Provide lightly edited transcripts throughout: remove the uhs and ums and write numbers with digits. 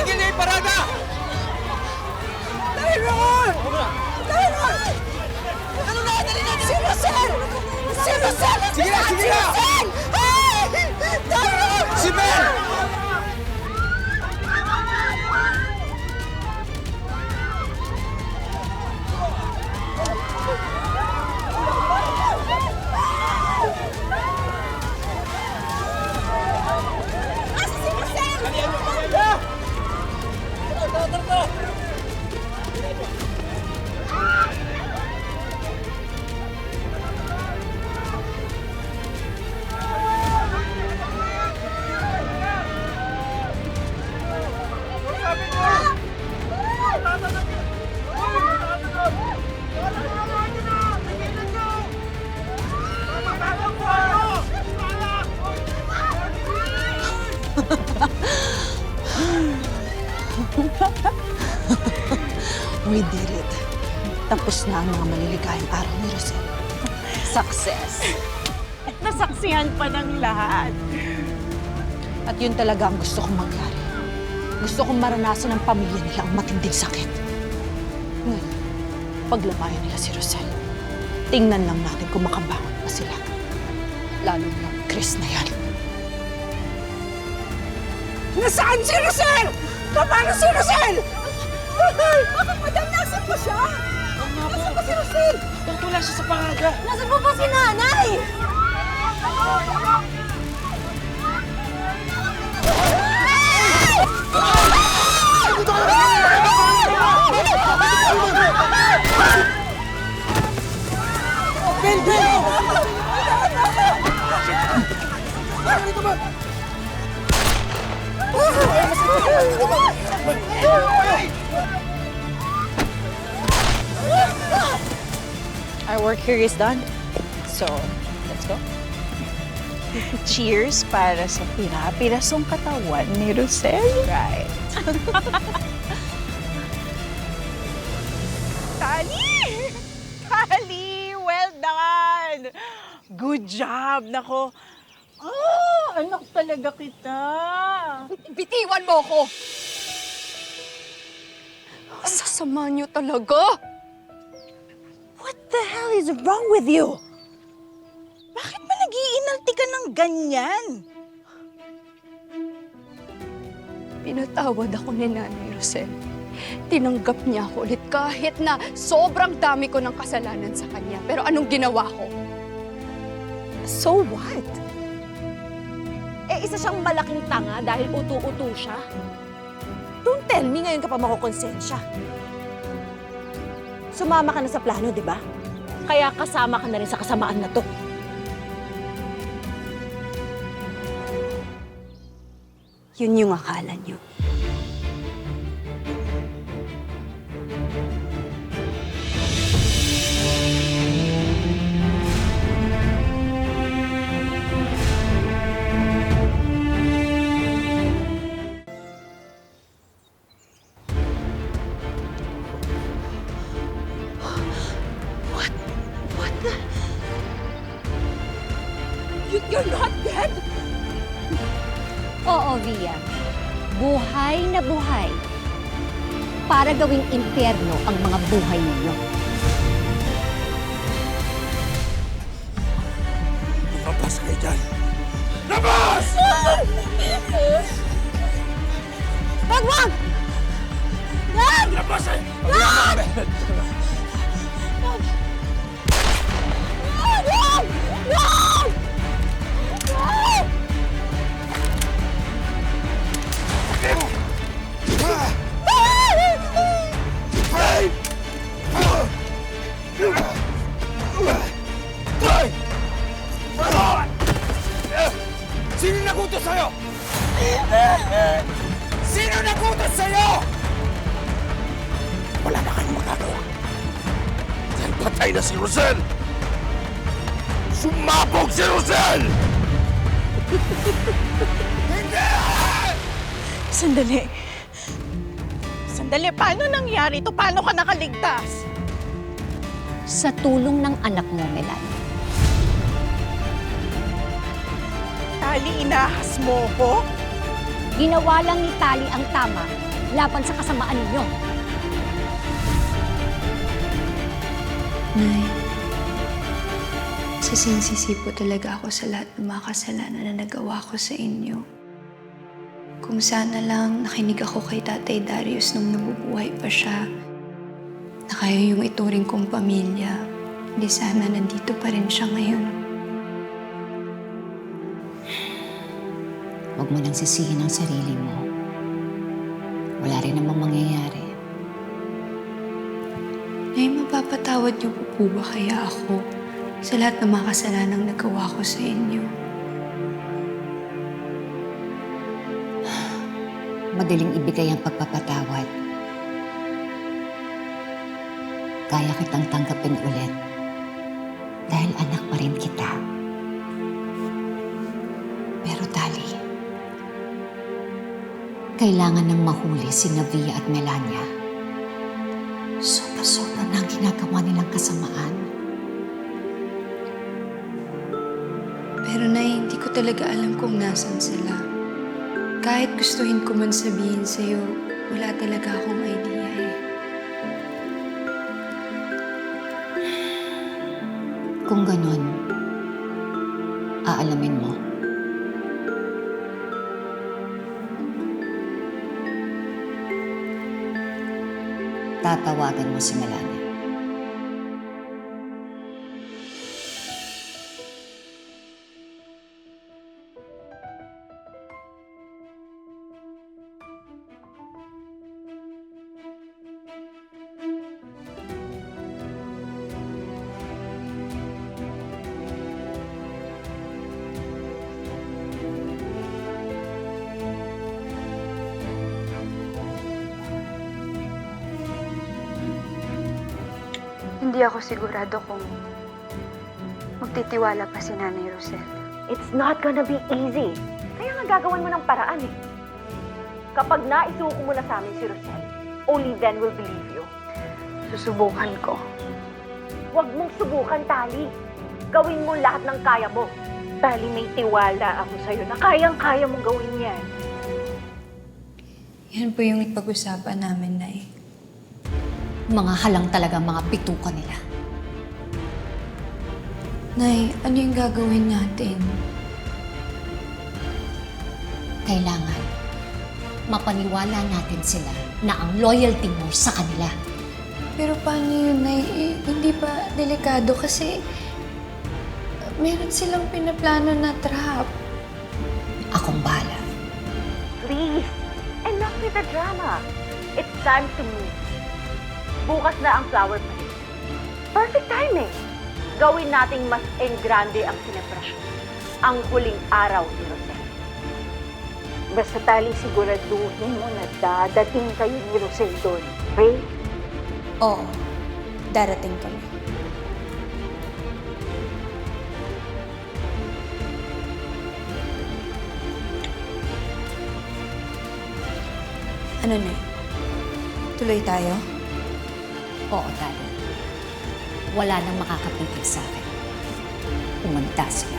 Tigil niyo yung parada! Tyron! Tyron! Ano na? Dali natin! Si Rosel! Si Rosel! Sige na! Sige na! Si Rosel! Hey! Tyron! Si Ben! Asa si Rosel? We did it. Tapos na ang mga maliligayang araw ni Rosel. Success. Nasaksihan pa ng lahat. At yun talaga ang gusto kong mangyari. Gusto kong maranasan ng pamilya nila ang matinding sakit. Ngayon, paglamayan nila si Rosel, tingnan lang natin kung makabangon pa sila. Lalo na ang Chris na yan. Nasaan si Rosel? Paano si Rosel? Bakit madam, nasan pa siya? Nasaan pa si Rosel? Bakit wala siya sa parada? Nasaan pa ba si nanay? Our work here is done. So, let's go. Cheers para sa pira-pirasong katawan ni Rosel. Right. Kali! Kali! Well done! Good job! Nako, anak talaga kita. Bitiwan mo ko! Sasama niyo talaga! What the hell is wrong with you? Bakit ba nag-iinalti ka ng ganyan? Pinatawad ako ni Nanay Rosel. Tinanggap niya ako ulit kahit na sobrang dami ko ng kasalanan sa kanya. Pero anong ginawa ko? So what? Eh, isa siyang malaking tanga dahil utu-utu siya. Don't tell me ngayon ka pa makukonsensya. Sumama ka na sa plano, di ba? Kaya kasama ka na rin sa kasamaan na to. Yun yung akala niyo. You're not dead? Oo, Via. Buhay na buhay. Para gawing impyerno ang mga buhay ninyo. Lumabas kayo dyan! Labas! Wag! Wag! Labas eh! Wag! Wag! Wag! Sino nagutos sa'yo? Sino nagutos sa'yo? Wala na kayong magagawa. Dahil patay na si Rosel! Sumabog si Rosel! Hindi! Sandali. Sandali, paano nangyari ito? Paano ka nakaligtas? Sa tulong ng anak mo, Melanie. Kali, inahas mo ko? Ginawa lang ni Tali ang tama laban sa kasamaan ninyo. Nay, sising-sisi po talaga ako sa lahat ng mga kasalanan na nagawa ko sa inyo. Kung sana lang nakinig ako kay Tatay Darius nung nabubuhay pa siya, na kayo yung ituring kong pamilya, hindi sana nandito pa rin siya ngayon. Huwag mo nang sisihin ang sarili mo. Wala rin namang mangyayari. Nay, mapapatawad niyo po ba kaya ako sa lahat ng mga kasalanang nagawa ko sa inyo? Madaling ibigay ang pagpapatawad. Kaya kitang tanggapin ulit dahil anak pa rin kita. Pero Tali, kailangan nang mahuli si Navia at Melania. Sobra-sobra na ang ginagawa nilang kasamaan. Pero Nay, hindi ko talaga alam kung nasan sila. Kahit gustuhin ko man sabihin sa'yo, wala talaga akong idea eh. Kung ganon, aalamin mo. Tatawagan mo si Melania. Hindi ako sigurado kung magtitiwala pa si Nanay Rosel. It's not gonna be easy. Kaya nga gagawan mo ng paraan eh. Kapag naisuko mo na sa amin si Rosel, only then we'll believe you. Susubukan ko. Huwag mong subukan, Tali. Gawin mo lahat ng kaya mo. Tali, may tiwala ako sa'yo na kayang-kaya mong gawin yan. Yan po yung pag-usapan namin, Nay. Mga halang talaga mga bituka nila. Nay, ano yung gagawin natin? Kailangan mapaniwala natin sila na ang loyalty mo sa kanila. Pero paano yun, Nay? Hindi ba delikado kasi meron silang pinaplano na trap. Akong bahala. Please, enough with the drama. It's time to move. Bukas na ang flower parade. Perfect timing. Gawin nating mas engrande ang selebrasyon. Ang huling araw ni Rosel. Basta Tali, siguraduhin mo na dadating kayo ni Rosel doon. Okay? Oo, darating kami. Ano na? Tuloy tayo? Oo, Tali. Wala nang makakapigil sa akin. Umanda sila.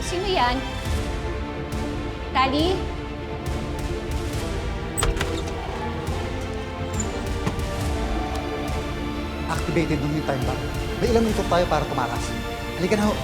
Sino yan? Tali? Activated nung yung time bomb. May ilang minuto tayo para tumakas. Halika na ho.